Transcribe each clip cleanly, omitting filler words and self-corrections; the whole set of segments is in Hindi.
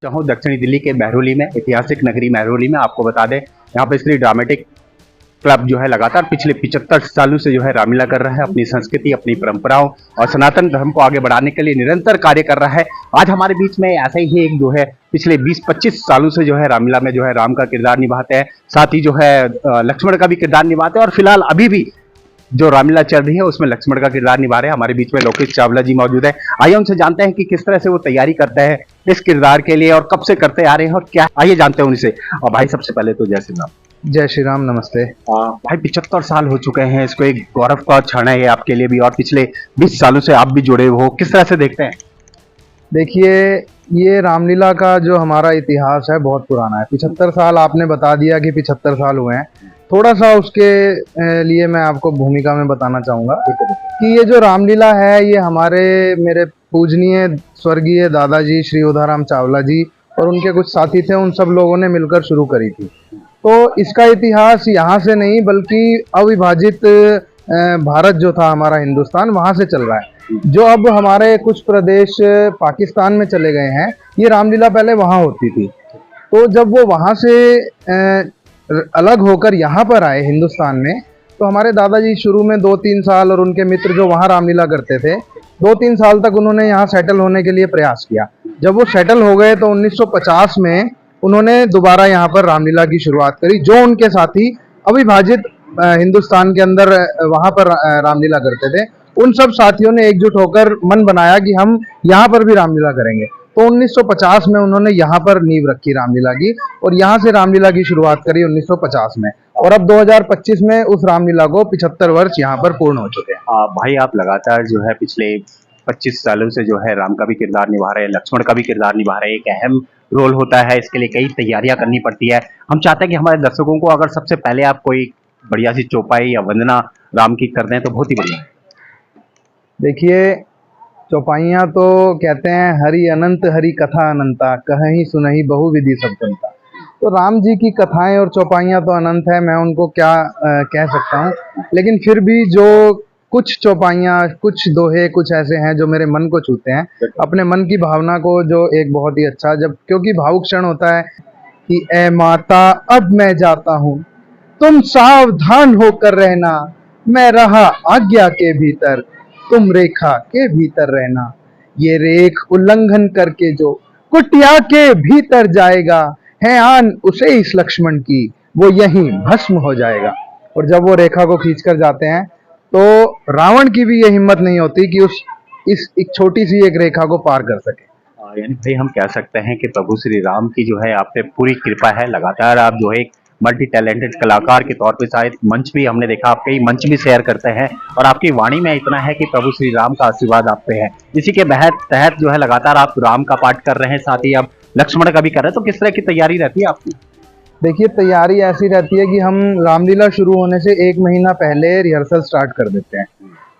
हूँ दक्षिणी दिल्ली के महरौली में, ऐतिहासिक नगरी महरौली में। आपको बता दें, यहाँ पे श्री ड्रामेटिक क्लब जो है लगातार पिछले 75 सालों से जो है रामलीला कर रहा है। अपनी संस्कृति, अपनी परंपराओं और सनातन धर्म को आगे बढ़ाने के लिए निरंतर कार्य कर रहा है। आज हमारे बीच में ऐसा ही एक जो है पिछले 20-25 सालों से जो है रामलीला में जो है राम का किरदार निभाते हैं, साथ ही जो है लक्ष्मण का भी किरदार निभाते हैं। और फिलहाल अभी भी जो रामलीला चल रही है उसमें लक्ष्मण का किरदार निभा रहे हैं। हमारे बीच में लोकेश चावला जी मौजूद है। आइए उनसे जानते हैं कि किस तरह से वो तैयारी करते हैं इस किरदार के लिए और कब से करते आ रहे हैं और क्या। आइए जानते हैं उनसे। और भाई सबसे पहले तो जय श्री राम। जय श्री राम, नमस्ते। भाई 75 साल हो चुके हैं, इसको एक गौरव का क्षण है ये आपके लिए भी, और पिछले 20 सालों से आप भी जुड़े हो, किस तरह से देखते हैं? देखिए, ये रामलीला का जो हमारा इतिहास है बहुत पुराना है। 75 साल आपने बता दिया कि 75 साल हुए हैं। थोड़ा सा उसके लिए मैं आपको भूमिका में बताना चाहूँगा कि ये जो रामलीला है ये मेरे पूजनीय स्वर्गीय दादाजी श्री उदाराम चावला जी और उनके कुछ साथी थे, उन सब लोगों ने मिलकर शुरू करी थी। तो इसका इतिहास यहाँ से नहीं बल्कि अविभाजित भारत जो था हमारा हिंदुस्तान, वहाँ से चल रहा है। जो अब हमारे कुछ प्रदेश पाकिस्तान में चले गए हैं, ये रामलीला पहले वहाँ होती थी। तो जब वो वहाँ से अलग होकर यहाँ पर आए हिंदुस्तान में, तो हमारे दादाजी शुरू में 2-3 साल और उनके मित्र जो वहाँ रामलीला करते थे 2-3 साल तक उन्होंने यहाँ सेटल होने के लिए प्रयास किया। जब वो सेटल हो गए तो 1950 में उन्होंने दोबारा यहाँ पर रामलीला की शुरुआत करी। जो उनके साथी अविभाजित हिंदुस्तान के अंदर वहाँ पर रामलीला करते थे, उन सब साथियों ने एकजुट होकर मन बनाया कि हम यहाँ पर भी रामलीला करेंगे। तो 1950 में उन्होंने यहाँ पर नींव रखी रामलीला की और यहाँ से रामलीला की शुरुआत करी 1950 में, और अब 2025 में उस रामलीला को 75 वर्ष यहाँ पर पूर्ण हो चुके हैं। भाई आप लगातार जो है पिछले 25 सालों से जो है राम का भी किरदार निभा रहे हैं, लक्ष्मण का भी किरदार निभा रहे हैं। एक अहम रोल होता है, इसके लिए कई तैयारियां करनी पड़ती है। हम चाहते हैं कि हमारे दर्शकों को अगर सबसे पहले आप कोई बढ़िया सी चौपाई या वंदना राम की कर दें तो बहुत ही बढ़िया है। देखिए, चौपाइयाँ तो कहते हैं हरि अनंत हरि कथा अनंता, कहीं सुनहि बहुविधि सब जनता। तो राम जी की कथाएं और चौपाइयाँ तो अनंत है, मैं उनको क्या कह सकता हूँ। लेकिन फिर भी जो कुछ चौपाइयाँ, कुछ दोहे कुछ ऐसे हैं जो मेरे मन को छूते हैं, अपने मन की भावना को, जो एक बहुत ही अच्छा, जब क्योंकि भावुक क्षण होता है कि ए माता अब मैं जाता हूँ, तुम सावधान होकर रहना, मैं रहा आज्ञा के भीतर, तुम रेखा के भीतर रहना। ये रेख उल्लंघन करके जो कुटिया के भीतर जाएगा, है आन उसे इस लक्ष्मण की, वो यहीं भस्म हो जाएगा। और जब वो रेखा को खींचकर जाते हैं तो रावण की भी ये हिम्मत नहीं होती कि इस एक छोटी सी एक रेखा को पार कर सके। यानी भाई हम कह सकते हैं कि प्रभु श्री राम की जो है आप पे पूरी कृपा है। लगातार आप जो है मल्टी टैलेंटेड कलाकार के तौर पे शायद मंच भी हमने देखा, आप कई मंच भी शेयर करते हैं और आपकी वाणी में इतना है कि प्रभु श्री राम का आशीर्वाद आप पे है। इसी के तहत जो है लगातार आप राम का पाठ कर रहे हैं, साथ ही आप लक्ष्मण का भी कर रहे हैं। तो किस तरह की तैयारी रहती है आपकी? देखिए, तैयारी ऐसी रहती है कि हम रामलीला शुरू होने से 1 महीना पहले रिहर्सल स्टार्ट कर देते हैं।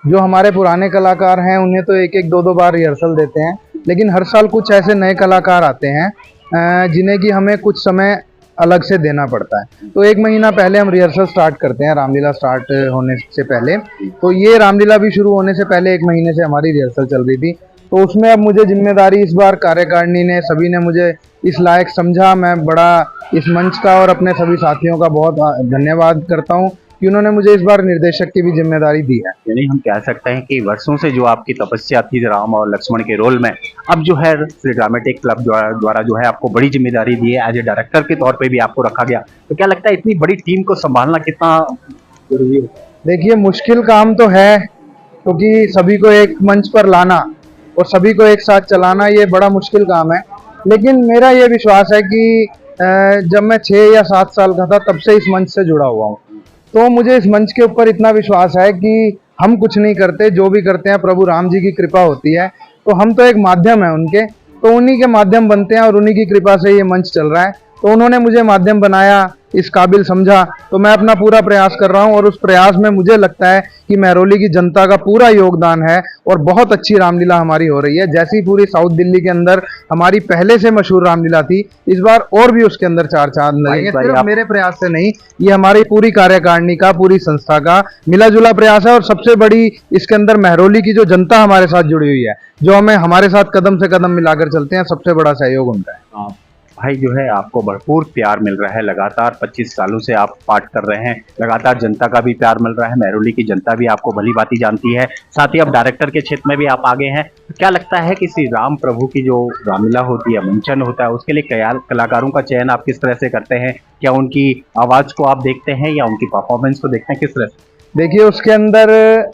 जो हमारे पुराने कलाकार हैं उन्हें तो 1-1, 2-2 बार रिहर्सल देते हैं, लेकिन हर साल कुछ ऐसे नए कलाकार आते हैं जिन्हें कि हमें कुछ समय अलग से देना पड़ता है। तो 1 महीना पहले हम रिहर्सल स्टार्ट करते हैं रामलीला स्टार्ट होने से पहले। तो ये रामलीला भी शुरू होने से पहले 1 महीने से हमारी रिहर्सल चल रही थी। तो उसमें अब मुझे जिम्मेदारी इस बार कार्यकारिणी ने, सभी ने मुझे इस लायक समझा। मैं बड़ा इस मंच का और अपने सभी साथियों का बहुत धन्यवाद करता हूँ कि उन्होंने मुझे इस बार निर्देशक की भी जिम्मेदारी दी है। यानी हम कह सकते हैं कि वर्षों से जो आपकी तपस्या थी राम और लक्ष्मण के रोल में, अब जो है श्री ड्रामेटिक क्लब द्वारा जो है आपको बड़ी जिम्मेदारी दी है, एज ए डायरेक्टर के तौर पे भी आपको रखा गया। तो क्या लगता है इतनी बड़ी टीम को संभालना कितना जरूरी है? देखिए, मुश्किल काम तो है, क्योंकि सभी को एक मंच पर लाना और सभी को एक साथ चलाना ये बड़ा मुश्किल काम है। लेकिन मेरा ये विश्वास है कि जब मैं 6 या 7 साल का था तब से इस मंच से जुड़ा हुआ हूँ। तो मुझे इस मंच के ऊपर इतना विश्वास है कि हम कुछ नहीं करते, जो भी करते हैं प्रभु राम जी की कृपा होती है। तो हम तो एक माध्यम है उनके, तो उन्हीं के माध्यम बनते हैं और उन्हीं की कृपा से ये मंच चल रहा है। तो उन्होंने मुझे माध्यम बनाया, इस काबिल समझा, तो मैं अपना पूरा प्रयास कर रहा हूं और उस प्रयास में मुझे लगता है कि महरौली की जनता का पूरा योगदान है और बहुत अच्छी रामलीला हमारी हो रही है। जैसी पूरी साउथ दिल्ली के अंदर हमारी पहले से मशहूर रामलीला थी, इस बार और भी उसके अंदर चार चांद लगेंगे। सिर्फ मेरे प्रयास से नहीं, ये हमारी पूरी कार्यकारिणी का, पूरी संस्था का मिला जुला प्रयास है और सबसे बड़ी इसके अंदर महरौली की जो जनता हमारे साथ जुड़ी हुई है, जो हमें हमारे साथ कदम से कदम मिलाकर चलते हैं, सबसे बड़ा सहयोग उनका है। भाई जो है आपको भरपूर प्यार मिल रहा है, लगातार 25 सालों से आप पाठ कर रहे हैं, लगातार जनता का भी प्यार मिल रहा है, महरौली की जनता भी आपको भली भांति जानती है, साथ ही अब डायरेक्टर के क्षेत्र में भी आप आगे हैं। तो क्या लगता है कि श्री राम प्रभु की जो रामलीला होती है, मंचन होता है, उसके लिए कलाकारों का चयन आप किस तरह से करते हैं? क्या उनकी आवाज को आप देखते हैं या उनकी परफॉर्मेंस को देखते हैं, किस तरह से? देखिए, उसके अंदर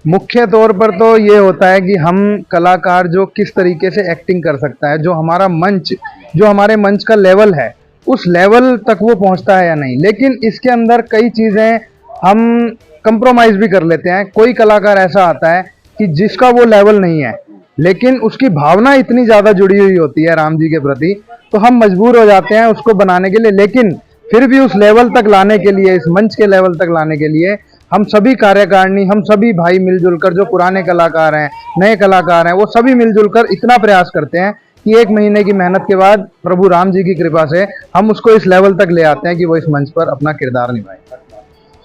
मुख्य तौर पर तो ये होता है कि हम कलाकार जो किस तरीके से एक्टिंग कर सकता है, जो हमारा मंच, जो हमारे मंच का लेवल है, उस लेवल तक वो पहुंचता है या नहीं। लेकिन इसके अंदर कई चीज़ें हम कंप्रोमाइज़ भी कर लेते हैं। कोई कलाकार ऐसा आता है कि जिसका वो लेवल नहीं है, लेकिन उसकी भावना इतनी ज़्यादा जुड़ी हुई होती है राम जी के प्रति, तो हम मजबूर हो जाते हैं उसको बनाने के लिए। लेकिन फिर भी उस लेवल तक लाने के लिए, इस मंच के लेवल तक लाने के लिए हम सभी कार्यकारिणी, हम सभी भाई मिलजुल कर, जो पुराने कलाकार हैं, नए कलाकार हैं, वो सभी मिलजुल कर इतना प्रयास करते हैं कि 1 महीने की मेहनत के बाद प्रभु राम जी की कृपा से हम उसको इस लेवल तक ले आते हैं कि वो इस मंच पर अपना किरदार निभाए।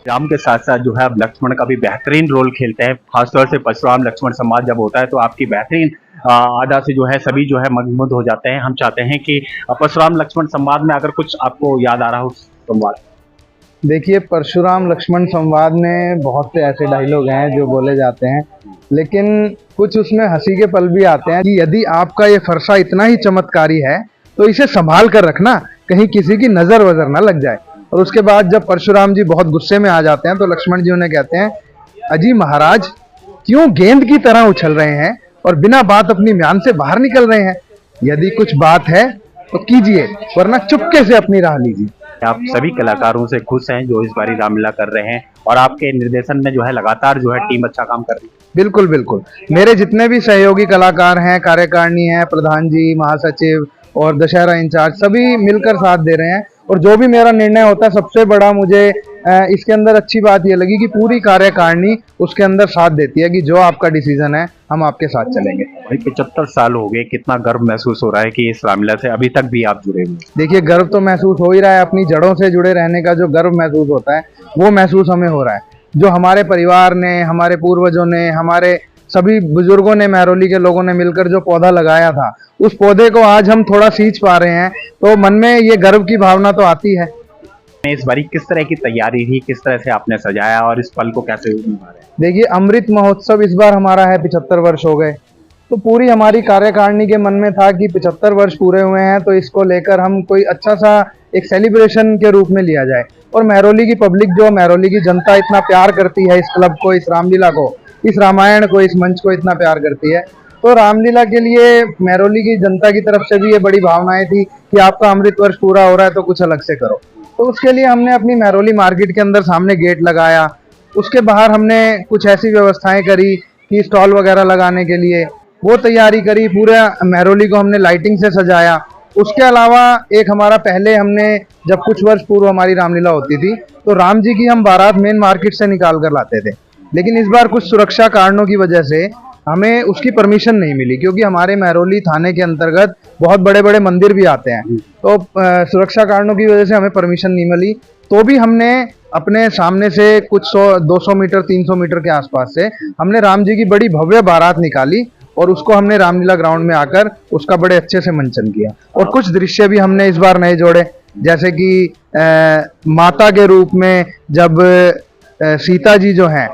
राम के साथ साथ जो है अब लक्ष्मण का भी बेहतरीन रोल खेलते हैं, खासतौर से परशुराम लक्ष्मण संवाद जब होता है तो आपकी बेहतरीन अदा से जो है सभी जो है मगनमुग्ध हो जाते हैं। हम चाहते हैं कि परशुराम लक्ष्मण संवाद में अगर कुछ आपको याद आ रहा हो संवाद। देखिए, परशुराम लक्ष्मण संवाद में बहुत से ऐसे डायलॉग हैं जो बोले जाते हैं, लेकिन कुछ उसमें हंसी के पल भी आते हैं कि यदि आपका ये फरसा इतना ही चमत्कारी है तो इसे संभाल कर रखना, कहीं किसी की नजर वजर ना लग जाए। और उसके बाद जब परशुराम जी बहुत गुस्से में आ जाते हैं तो लक्ष्मण जी उन्हें कहते हैं, अजी महाराज, क्यों गेंद की तरह उछल रहे हैं और बिना बात अपनी म्यान से बाहर निकल रहे हैं? यदि कुछ बात है तो कीजिए, वरना चुपके से अपनी राह लीजिए। आप सभी कलाकारों से खुश हैं जो इस बारी रामलीला कर रहे हैं और आपके निर्देशन में जो है लगातार जो है टीम अच्छा काम कर रही है? बिल्कुल बिल्कुल, मेरे जितने भी सहयोगी कलाकार हैं, कार्यकारिणी है, प्रधान जी, महासचिव और दशहरा इंचार्ज, सभी मिलकर साथ दे रहे हैं। और जो भी मेरा निर्णय होता है, सबसे बड़ा मुझे इसके अंदर अच्छी बात ये लगी कि पूरी कार्यकारिणी उसके अंदर साथ देती है कि जो आपका डिसीजन है हम आपके साथ चलेंगे। भाई 75 साल हो गए, कितना गर्व महसूस हो रहा है कि इस रामलीला से अभी तक भी आप जुड़े हुए हैं? देखिए, गर्व तो महसूस हो ही रहा है, अपनी जड़ों से जुड़े रहने का जो गर्व महसूस होता है वो महसूस हमें हो रहा है। जो हमारे परिवार ने, हमारे पूर्वजों ने, हमारे सभी बुजुर्गों ने, महरौली के लोगों ने मिलकर जो पौधा लगाया था, उस पौधे को आज हम थोड़ा सींच पा रहे हैं, तो मन में ये गर्व की भावना तो आती है। इस बारी किस तरह की तैयारी थी, किस तरह से आपने सजाया और इस पल को कैसे निभा रहे हैं? देखिए, अमृत महोत्सव इस बार हमारा है, 75 वर्ष हो गए, तो पूरी हमारी कार्यकारिणी के मन में था कि 75 वर्ष पूरे हुए हैं तो इसको लेकर हम कोई अच्छा सा एक सेलिब्रेशन के रूप में लिया जाए। और महरौली की पब्लिक, जो महरौली की जनता इतना प्यार करती है इस क्लब को, इस रामलीला को, इस रामायण को, इस मंच को इतना प्यार करती है, तो रामलीला के लिए महरौली की जनता की तरफ से भी ये बड़ी भावनाएं थी कि आपका अमृत वर्ष पूरा हो रहा है तो कुछ अलग से करो। तो उसके लिए हमने अपनी महरौली मार्केट के अंदर सामने गेट लगाया, उसके बाहर हमने कुछ ऐसी व्यवस्थाएं करी कि स्टॉल वगैरह लगाने के लिए वो तैयारी करी, पूरे महरौली को हमने लाइटिंग से सजाया। उसके अलावा एक हमारा पहले हमने, जब कुछ वर्ष पूर्व हमारी रामलीला होती थी तो राम जी की हम बारात मेन मार्केट से निकाल कर लाते थे, लेकिन इस बार कुछ सुरक्षा कारणों की वजह से हमें उसकी परमिशन नहीं मिली, क्योंकि हमारे महरौली थाने के अंतर्गत बहुत बड़े बड़े मंदिर भी आते हैं, तो सुरक्षा कारणों की वजह से हमें परमिशन नहीं मिली। तो भी हमने अपने सामने से कुछ 200 मीटर 300 मीटर के आसपास से हमने राम जी की बड़ी भव्य बारात निकाली और उसको हमने रामलीला ग्राउंड में आकर उसका बड़े अच्छे से मंचन किया। और कुछ दृश्य भी हमने इस बार नए जोड़े, जैसे कि माता के रूप में जब सीता जी जो हैं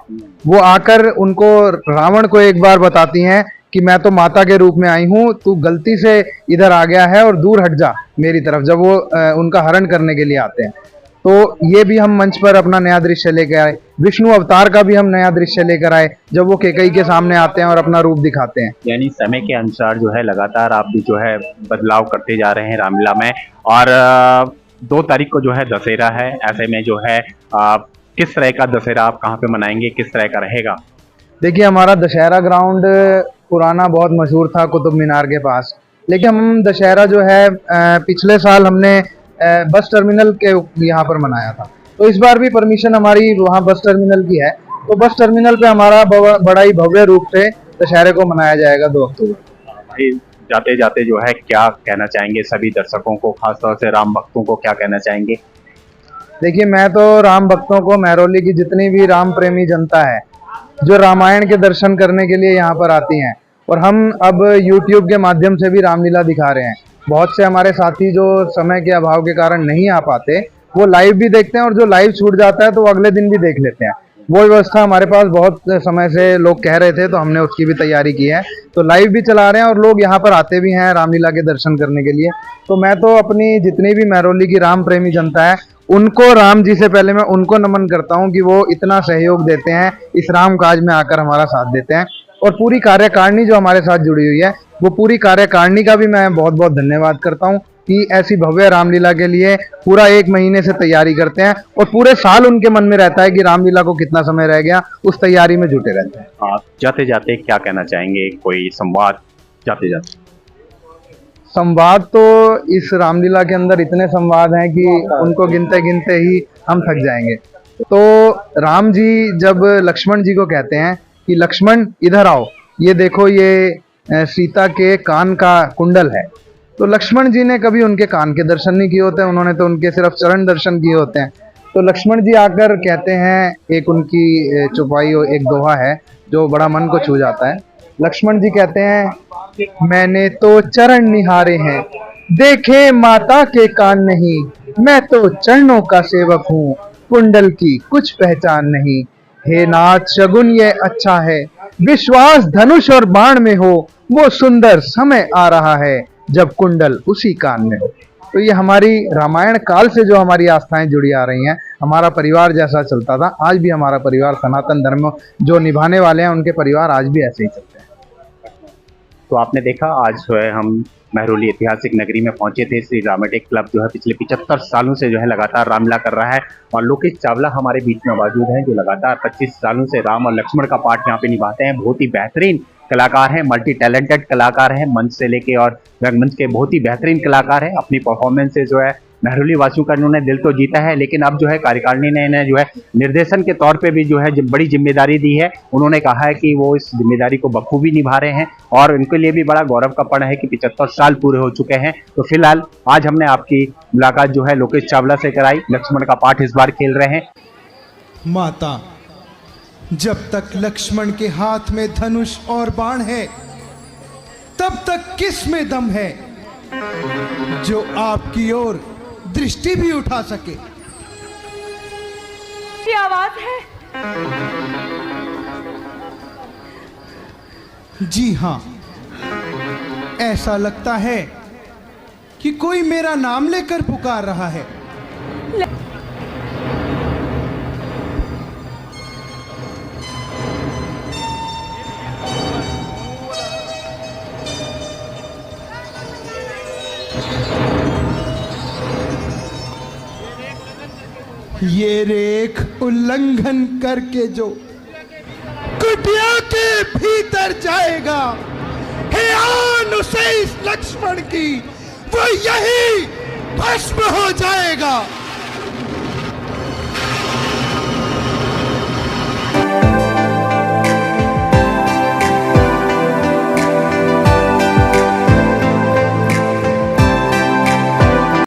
वो आकर उनको, रावण को एक बार बताती हैं कि मैं तो माता के रूप में आई हूँ, तू गलती से इधर आ गया है और दूर हट जा मेरी तरफ, जब वो उनका हरण करने के लिए आते हैं। तो ये भी हम मंच पर अपना नया दृश्य लेकर आए। विष्णु अवतार का भी हम नया दृश्य लेकर आए, जब वो कैकेयी के सामने आते हैं और अपना रूप दिखाते हैं। यानी समय के अनुसार जो है लगातार आप भी जो है बदलाव करते जा रहे हैं रामलीला में। और 2 तारीख को जो है दशहरा है, ऐसे में जो है किस तरह का दशहरा आप कहाँ पे मनाएंगे, किस तरह का रहेगा? देखिए, हमारा दशहरा ग्राउंड पुराना बहुत मशहूर था कुतुब मीनार के पास, लेकिन हम दशहरा जो है पिछले साल हमने बस टर्मिनल के यहाँ पर मनाया था। तो इस बार भी परमिशन हमारी वहाँ बस टर्मिनल की है, तो बस टर्मिनल पे हमारा बड़ा ही भव्य रूप से दशहरे को मनाया जाएगा 2 अक्टूबर। भाई जाते जाते जो है क्या कहना चाहेंगे सभी दर्शकों को, खासतौर से राम भक्तों को क्या कहना चाहेंगे? देखिए, मैं तो राम भक्तों को, महरौली की जितनी भी राम प्रेमी जनता है जो रामायण के दर्शन करने के लिए यहाँ पर आती हैं, और हम अब YouTube के माध्यम से भी रामलीला दिखा रहे हैं। बहुत से हमारे साथी जो समय के अभाव के कारण नहीं आ पाते, वो लाइव भी देखते हैं, और जो लाइव छूट जाता है तो वो अगले दिन भी देख लेते हैं। वो व्यवस्था हमारे पास बहुत समय से लोग कह रहे थे, तो हमने उसकी भी तैयारी की है। तो लाइव भी चला रहे हैं और लोग यहाँ पर आते भी हैं रामलीला के दर्शन करने के लिए। तो मैं तो अपनी जितनी भी महरौली की राम प्रेमी जनता है, उनको, राम जी से पहले मैं उनको नमन करता हूँ कि वो इतना सहयोग देते हैं, इस राम काज में आकर हमारा साथ देते हैं। और पूरी कार्यकारिणी जो हमारे साथ जुड़ी हुई है, वो पूरी कार्यकारिणी का भी मैं बहुत बहुत धन्यवाद करता हूँ कि ऐसी भव्य रामलीला के लिए पूरा 1 महीने से तैयारी करते हैं, और पूरे साल उनके मन में रहता है कि रामलीला को कितना समय रह गया, उस तैयारी में जुटे रहते हैं। आप जाते जाते क्या कहना चाहेंगे, कोई संवाद जाते जाते? संवाद तो इस रामलीला के अंदर इतने संवाद हैं कि उनको गिनते गिनते ही हम थक जाएंगे। तो राम जी जब लक्ष्मण जी को कहते हैं कि लक्ष्मण इधर आओ, ये देखो, ये सीता के कान का कुंडल है, तो लक्ष्मण जी ने कभी उनके कान के दर्शन नहीं किए होते हैं, उन्होंने तो उनके सिर्फ चरण दर्शन किए होते हैं। तो लक्ष्मण जी आकर कहते हैं, एक उनकी चौपाई एक दोहा है जो बड़ा मन को छू जाता है। लक्ष्मण जी कहते हैं, मैंने तो चरण निहारे हैं, देखे माता के कान नहीं, मैं तो चरणों का सेवक हूँ, कुंडल की कुछ पहचान नहीं। हे नाथ, शगुन ये अच्छा है, विश्वास धनुष और बाण में हो, वो सुंदर समय आ रहा है जब कुंडल उसी कान में हो। तो ये हमारी रामायण काल से जो हमारी आस्थाएं जुड़ी आ रही हैं, हमारा परिवार जैसा चलता था, आज भी हमारा परिवार, सनातन धर्म जो निभाने वाले हैं उनके परिवार आज भी ऐसे ही चलते हैं। तो आपने देखा आज जो है हम महरौली ऐतिहासिक नगरी में पहुंचे थे। श्री ड्रामेटिक क्लब जो है पिछले 75 सालों से जो है लगातार रामलीला कर रहा है, और लोकेश चावला हमारे बीच में मौजूद हैं जो लगातार 25 सालों से राम और लक्ष्मण का पाठ यहाँ पे निभाते हैं। बहुत ही बेहतरीन कलाकार हैं, मल्टी टैलेंटेड कलाकार हैं, मंच से लेके और रंगमंच के बहुत ही बेहतरीन कलाकार हैं। अपनी परफॉर्मेंस से जो है महरौली वासियों का इन्होंने दिल तो जीता है, लेकिन अब जो है कार्यकारिणी ने इन्हें जो है निर्देशन के तौर पे भी जो है बड़ी जिम्मेदारी दी है। उन्होंने कहा है कि वो इस जिम्मेदारी को बखूबी निभा रहे हैं, और उनके लिए भी बड़ा गौरव का पड़ है कि 75 साल पूरे हो चुके हैं। तो फिलहाल आज हमने आपकी मुलाकात जो है लोकेश चावला से कराई। लक्ष्मण का पाठ इस बार खेल रहे हैं। माता, जब तक लक्ष्मण के हाथ में धनुष और बाण है, तब तक किस में दम है जो आपकी ओर दृष्टि भी उठा सके। क्या आवाज है? जी हां, ऐसा लगता है कि कोई मेरा नाम लेकर पुकार रहा है। ये रेख उल्लंघन करके जो कुटिया के भीतर जाएगा, हे आन उसे इस लक्ष्मण की, वो यही भस्म हो जाएगा।